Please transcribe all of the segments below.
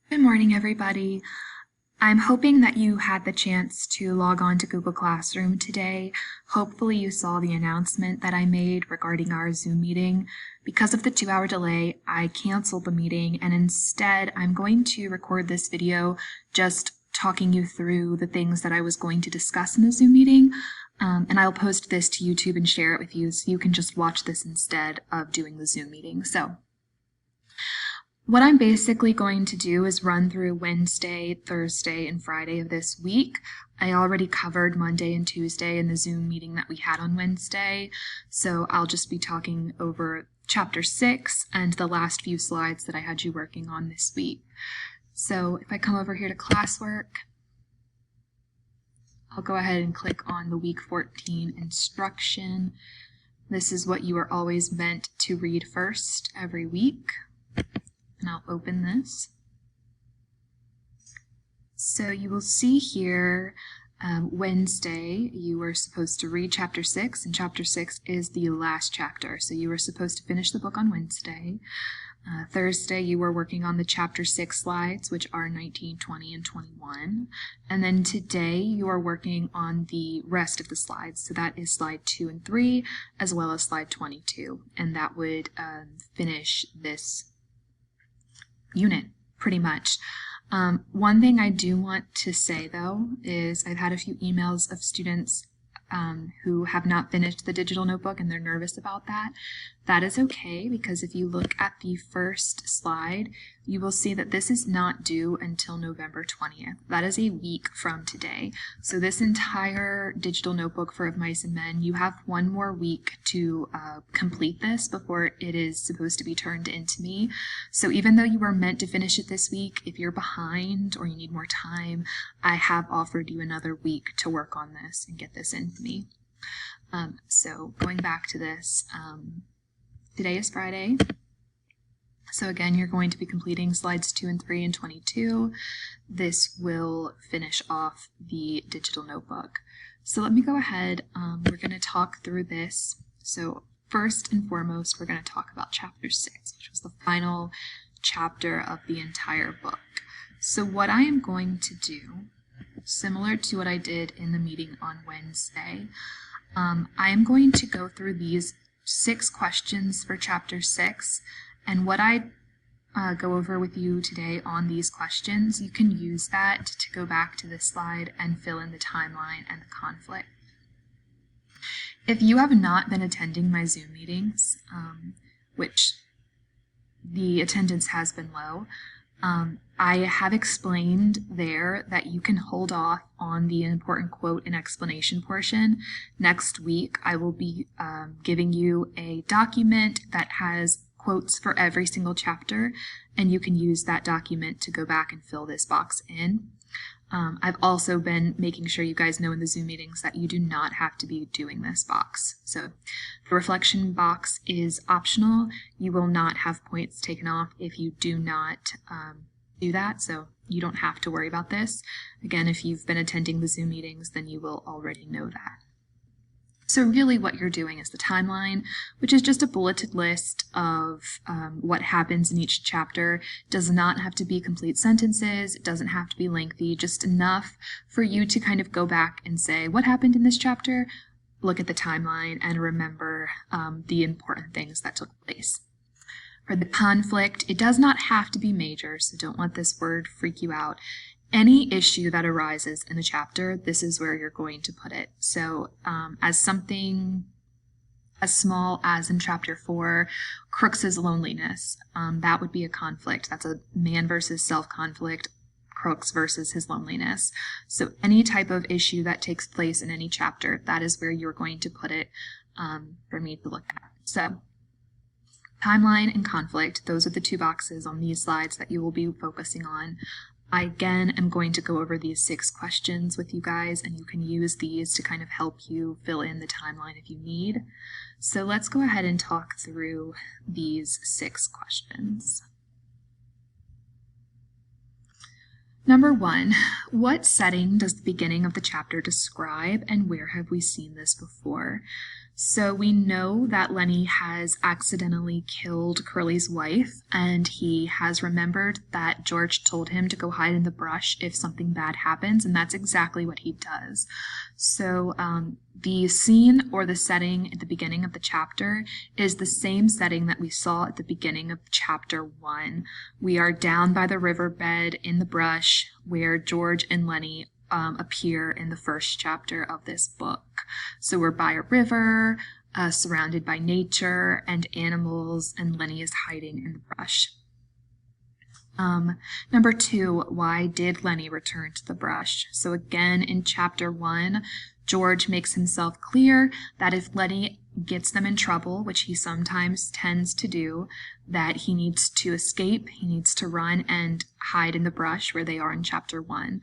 Good morning, everybody. I'm hoping that you had the chance to log on to Google Classroom today. Hopefully you saw the announcement that I made regarding our Zoom meeting. Because of the 2-hour delay, I canceled the meeting, and instead I'm going to record this video just talking you through the things that I was going to discuss in the Zoom meeting. And I'll post this to YouTube and share it with you so you can just watch this instead of doing the Zoom meeting. So what I'm basically going to do is run through Wednesday, Thursday, and Friday of this week. I already covered Monday and Tuesday in the Zoom meeting that we had on Wednesday, so I'll just be talking over Chapter 6 and the last few slides that I had you working on this week. So if I come over here to classwork, I'll go ahead and click on the Week 14 instruction. This is what you are always meant to read first every week. And I'll open this. So you will see here Wednesday you were supposed to read chapter 6, and chapter 6 is the last chapter. So you were supposed to finish the book on Wednesday. Thursday you were working on the chapter 6 slides, which are 19, 20, and 21. And then today you are working on the rest of the slides. So that is slide 2 and 3, as well as slide 22. And that would finish this unit pretty much. One thing I do want to say though is I've had a few emails of students who have not finished the digital notebook and they're nervous about that. That is okay, because if you look at the first slide, you will see that this is not due until November 20th. That is a week from today. So this entire digital notebook for Of Mice and Men, you have one more week to complete this before it is supposed to be turned into me. So even though you were meant to finish it this week, if you're behind or you need more time, I have offered you another week to work on this and get this into me. So going back to this, today is Friday. So again, you're going to be completing slides 2 and 3 and 22. This will finish off the digital notebook. So let me go ahead. We're going to talk through this. So first and foremost, we're going to talk about chapter 6, which was the final chapter of the entire book. So what I am going to do, similar to what I did in the meeting on Wednesday, I am going to go through these 6 questions for chapter 6, and what I go over with you today on these questions, you can use that to go back to this slide and fill in the timeline and the conflict. If you have not been attending my Zoom meetings, which the attendance has been low, I have explained there that you can hold off on the important quote and explanation portion. Next week, I will be giving you a document that has quotes for every single chapter, and you can use that document to go back and fill this box in. I've also been making sure you guys know in the Zoom meetings that you do not have to be doing this box. So the reflection box is optional. You will not have points taken off if you do not do that, so you don't have to worry about this. Again, if you've been attending the Zoom meetings, then you will already know that. So really what you're doing is the timeline, which is just a bulleted list of what happens in each chapter. It does not have to be complete sentences. It doesn't have to be lengthy, just enough for you to kind of go back and say, what happened in this chapter? Look at the timeline and remember the important things that took place. For the conflict, it does not have to be major, so don't let this word freak you out. Any issue that arises in the chapter, this is where you're going to put it. So as something as small as in chapter 4, Crooks's loneliness, that would be a conflict. That's a man versus self conflict, Crooks versus his loneliness. So any type of issue that takes place in any chapter, that is where you're going to put it for me to look at. So timeline and conflict, those are the 2 boxes on these slides that you will be focusing on. I again am going to go over these 6 questions with you guys, and you can use these to kind of help you fill in the timeline if you need. So let's go ahead and talk through these 6 questions. Number 1, what setting does the beginning of the chapter describe, and where have we seen this before? So we know that Lennie has accidentally killed Curly's wife, and he has remembered that George told him to go hide in the brush if something bad happens, and that's exactly what he does. So the scene or the setting at the beginning of the chapter is the same setting that we saw at the beginning of chapter 1. We are down by the riverbed in the brush where George and Lennie appear in the first chapter of this book. So we're by a river, surrounded by nature and animals, and Lennie is hiding in the brush. Number 2, why did Lennie return to the brush? So again, in chapter 1, George makes himself clear that if Lennie gets them in trouble, which he sometimes tends to do, that he needs to escape, he needs to run and hide in the brush where they are in chapter 1.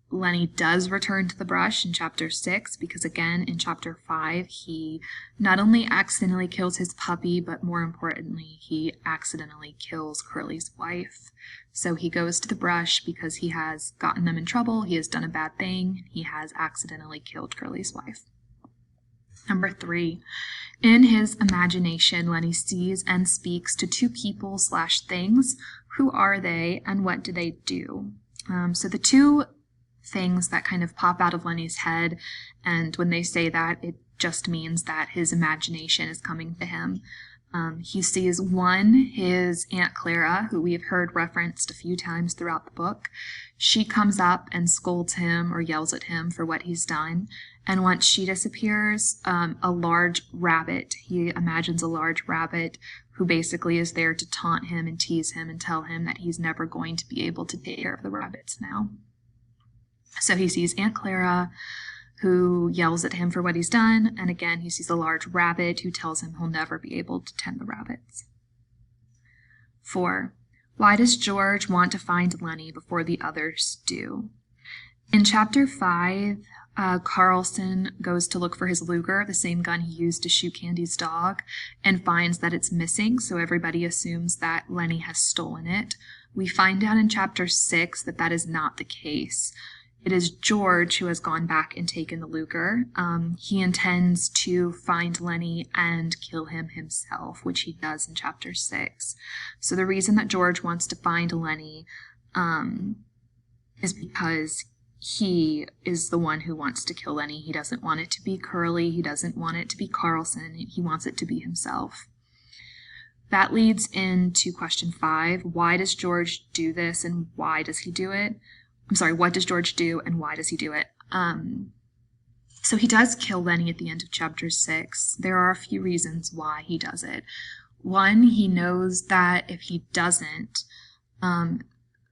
Lennie does return to the brush in chapter 6 because, again, in chapter 5, he not only accidentally kills his puppy, but more importantly, he accidentally kills Curly's wife. So he goes to the brush because he has gotten them in trouble, he has done a bad thing, he has accidentally killed Curly's wife. Number 3, in his imagination, Lennie sees and speaks to 2 people/things. Who are they and what do they do? So the 2 things that kind of pop out of Lennie's head, and when they say that, it just means that his imagination is coming to him. He sees 1, his Aunt Clara, who we have heard referenced a few times throughout the book. She comes up and scolds him or yells at him for what he's done. And once she disappears, a large rabbit, he imagines a large rabbit who basically is there to taunt him and tease him and tell him that he's never going to be able to take care of the rabbits now. So he sees Aunt Clara, who yells at him for what he's done, and again he sees a large rabbit who tells him he'll never be able to tend the rabbits. 4. Why does George want to find Lennie before the others do? In chapter 5, Carlson goes to look for his Luger, the same gun he used to shoot Candy's dog, and finds that it's missing, so everybody assumes that Lennie has stolen it. We find out in chapter 6 that that is not the case. It is George who has gone back and taken the Luger. He intends to find Lennie and kill him himself, which he does in chapter 6. So the reason that George wants to find Lennie is because he is the one who wants to kill Lennie. He doesn't want it to be Curly. He doesn't want it to be Carlson. He wants it to be himself. That leads into question 5. Why does George do this and why does he do it? What does George do and why does he do it? So he does kill Lennie at the end of chapter 6. There are a few reasons why he does it. 1, he knows that if he doesn't,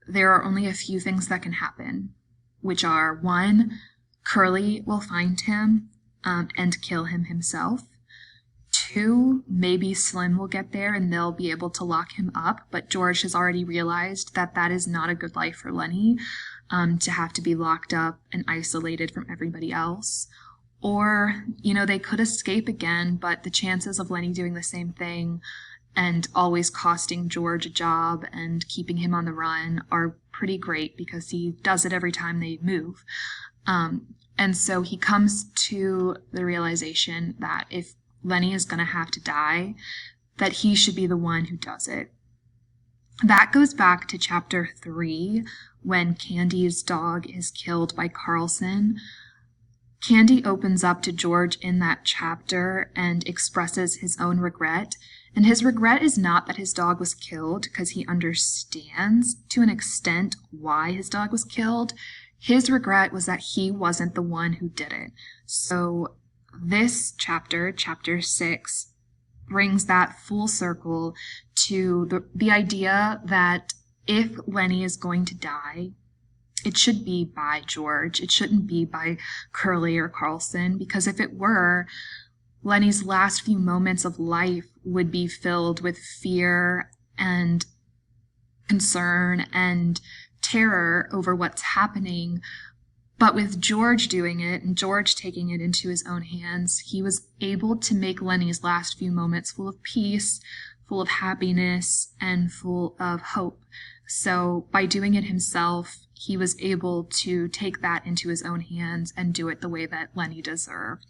there are only a few things that can happen, which are 1, Curly will find him and kill him himself. 2, maybe Slim will get there and they'll be able to lock him up, but George has already realized that that is not a good life for Lennie, to have to be locked up and isolated from everybody else. Or, they could escape again, but the chances of Lennie doing the same thing and always costing George a job and keeping him on the run are pretty great because he does it every time they move. And so he comes to the realization that if Lennie is going to have to die, that he should be the one who does it. That goes back to chapter 3, when Candy's dog is killed by Carlson. Candy opens up to George in that chapter and expresses his own regret. And his regret is not that his dog was killed, because he understands to an extent why his dog was killed. His regret was that he wasn't the one who did it. So this chapter, chapter 6, brings that full circle to the idea that if Lennie is going to die, it should be by George. It shouldn't be by Curly or Carlson, because if it were, Lennie's last few moments of life would be filled with fear and concern and terror over what's happening. But with George doing it and George taking it into his own hands, he was able to make Lennie's last few moments full of peace, full of happiness, and full of hope. So by doing it himself, he was able to take that into his own hands and do it the way that Lennie deserved.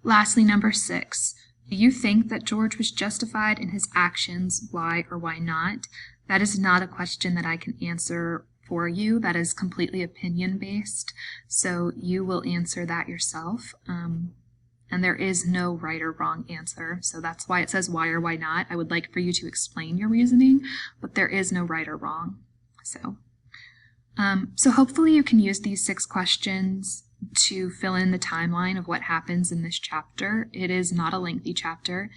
Lastly, number 6. Do you think that George was justified in his actions? Why or why not? That is not a question that I can answer for you. That is completely opinion-based, so you will answer that yourself. And there is no right or wrong answer, so that's why it says why or why not. I would like for you to explain your reasoning, but there is no right or wrong. So hopefully you can use these 6 questions to fill in the timeline of what happens in this chapter. It is not a lengthy chapter,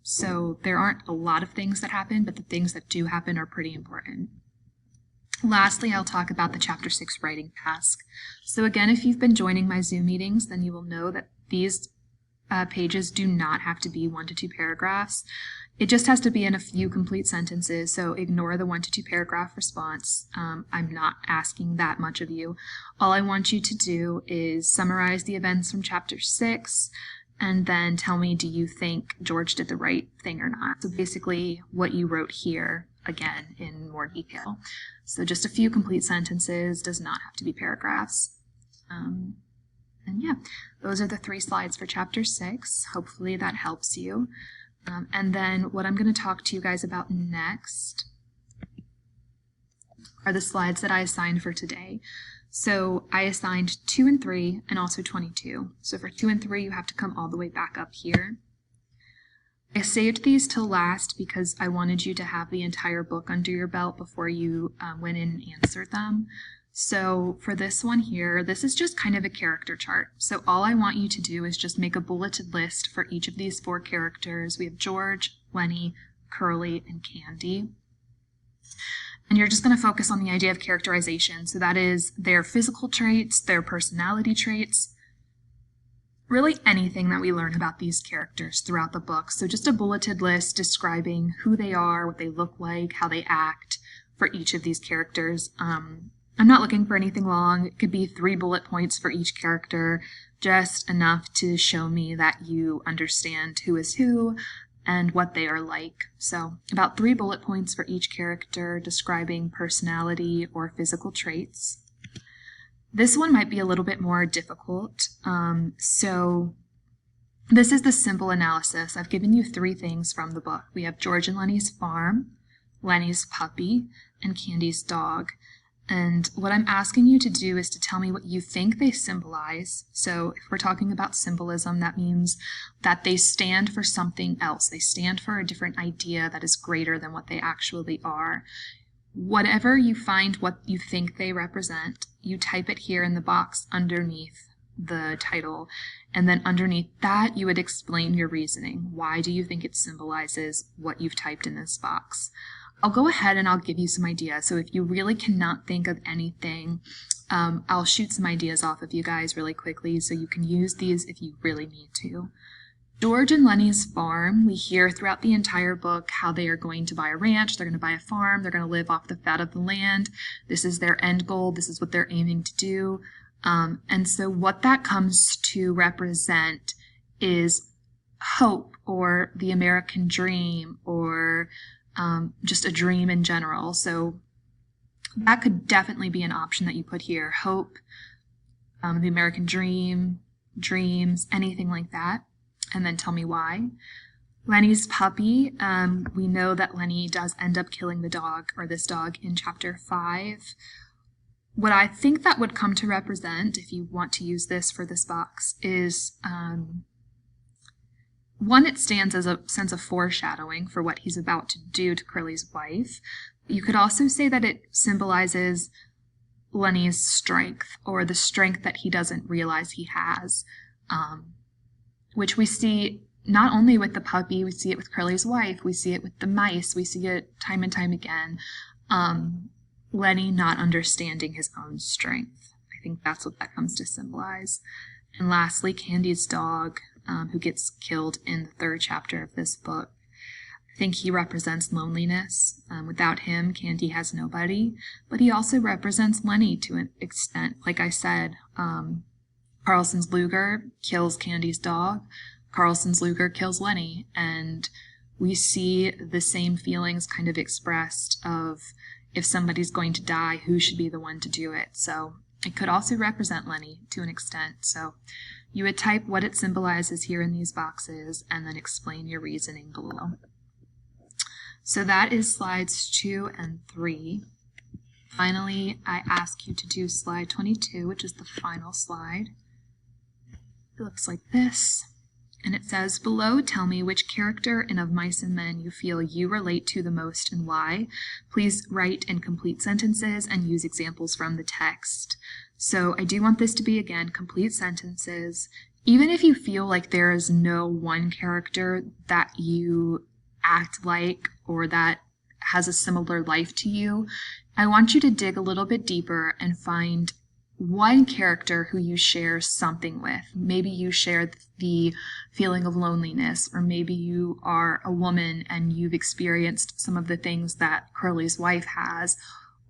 so there aren't a lot of things that happen, but the things that do happen are pretty important. Lastly, I'll talk about the Chapter 6 writing task. So again, if you've been joining my Zoom meetings, then you will know that these pages do not have to be 1 to 2 paragraphs. It just has to be in a few complete sentences, so ignore the 1 to 2 paragraph response. I'm not asking that much of you. All I want you to do is summarize the events from Chapter 6, and then tell me, do you think George did the right thing or not? So basically what you wrote here, again, in more detail. So just a few complete sentences, does not have to be paragraphs. And yeah, those are the 3 slides for Chapter 6. Hopefully that helps you. And then what I'm going to talk to you guys about next are the slides that I assigned for today. So I assigned 2 and 3 and also 22. So for 2 and 3, you have to come all the way back up here. I saved these till last because I wanted you to have the entire book under your belt before you went in and answered them. So for this one here, this is just kind of a character chart. So all I want you to do is just make a bulleted list for each of these 4 characters. We have George, Lennie, Curly, and Candy. And you're just going to focus on the idea of characterization. So that is their physical traits, their personality traits, really anything that we learn about these characters throughout the book. So just a bulleted list describing who they are, what they look like, how they act for each of these characters. I'm not looking for anything long. It could be 3 bullet points for each character, just enough to show me that you understand who is who and what they are like. So about 3 bullet points for each character describing personality or physical traits. This one might be a little bit more difficult. So this is the simple analysis. I've given you 3 things from the book. We have George and Lennie's farm, Lennie's puppy, and Candy's dog. And what I'm asking you to do is to tell me what you think they symbolize. So if we're talking about symbolism, that means that they stand for something else. They stand for a different idea that is greater than what they actually are. Whatever you find what you think they represent, you type it here in the box underneath the title. And then underneath that, you would explain your reasoning. Why do you think it symbolizes what you've typed in this box? I'll go ahead and I'll give you some ideas. So if you really cannot think of anything, I'll shoot some ideas off of you guys really quickly so you can use these if you really need to. George and Lennie's farm, we hear throughout the entire book how they are going to buy a ranch, they're going to buy a farm, they're going to live off the fat of the land. This is their end goal, this is what they're aiming to do. And so what that comes to represent is hope or the American dream or just a dream in general. So that could definitely be an option that you put here. Hope, the American dream, dreams, anything like that. And then tell me why. Lennie's puppy, we know that Lennie does end up killing the dog, or this dog, in Chapter 5. What I think that would come to represent, if you want to use this for this box, is one, it stands as a sense of foreshadowing for what he's about to do to Curly's wife. You could also say that it symbolizes Lennie's strength, or the strength that he doesn't realize he has, which we see not only with the puppy, we see it with Curly's wife, we see it with the mice, we see it time and time again. Lennie not understanding his own strength. I think that's what that comes to symbolize. And lastly, Candy's dog, who gets killed in the 3rd chapter of this book. I think he represents loneliness. Without him, Candy has nobody, but he also represents Lennie to an extent. Like I said, Carlson's Luger kills Candy's dog, Carlson's Luger kills Lennie, and we see the same feelings kind of expressed of if somebody's going to die, who should be the one to do it. So it could also represent Lennie to an extent. So You would type what it symbolizes here in these boxes and then explain your reasoning below. So that is slides 2 and 3. Finally, I ask you to do slide 22, which is the final slide. It looks like this. And it says, below, tell me which character in Of Mice and Men you feel you relate to the most and why. Please write in complete sentences and use examples from the text. So I do want this to be, again, complete sentences. Even if you feel like there is no one character that you act like or that has a similar life to you, I want you to dig a little bit deeper and find one character who you share something with. Maybe you share the feeling of loneliness, or maybe you are a woman and you've experienced some of the things that Curly's wife has,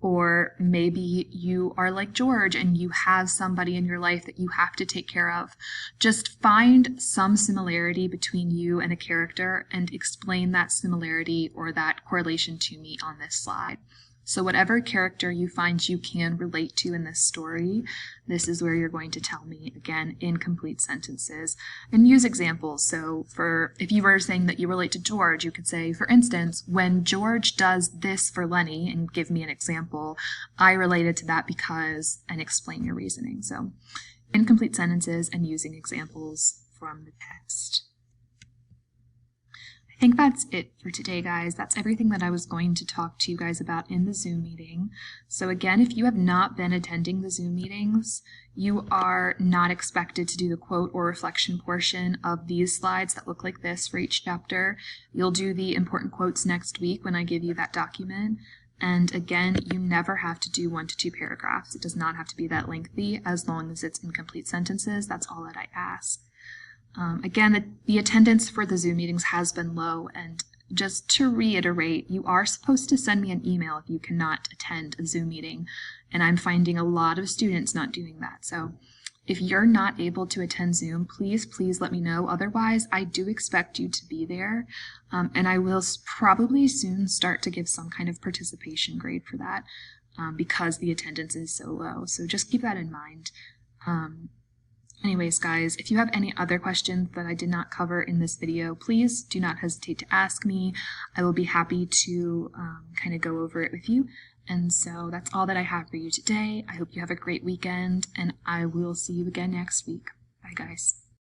or maybe you are like George and you have somebody in your life that you have to take care of. Just find some similarity between you and a character and explain that similarity or that correlation to me on this slide. So whatever character you find you can relate to in this story, this is where you're going to tell me, again, in complete sentences, and use examples. So if you were saying that you relate to George, you could say, for instance, when George does this for Lennie, and give me an example, I related to that because, and explain your reasoning. So in complete sentences and using examples from the text. I think that's it for today, guys. That's everything that I was going to talk to you guys about in the Zoom meeting. So again, if you have not been attending the Zoom meetings, you are not expected to do the quote or reflection portion of these slides that look like this for each chapter. You'll do the important quotes next week when I give you that document. And again, you never have to do 1 to 2 paragraphs. It does not have to be that lengthy as long as it's in complete sentences. That's all that I ask. Again, the attendance for the Zoom meetings has been low, and just to reiterate, you are supposed to send me an email if you cannot attend a Zoom meeting, and I'm finding a lot of students not doing that. So if you're not able to attend Zoom, please let me know. Otherwise, I do expect you to be there, and I will probably soon start to give some kind of participation grade for that because the attendance is so low. So just keep that in mind. Anyways, guys, if you have any other questions that I did not cover in this video, please do not hesitate to ask me. I will be happy to kind of go over it with you. And so that's all that I have for you today. I hope you have a great weekend, and I will see you again next week. Bye, guys.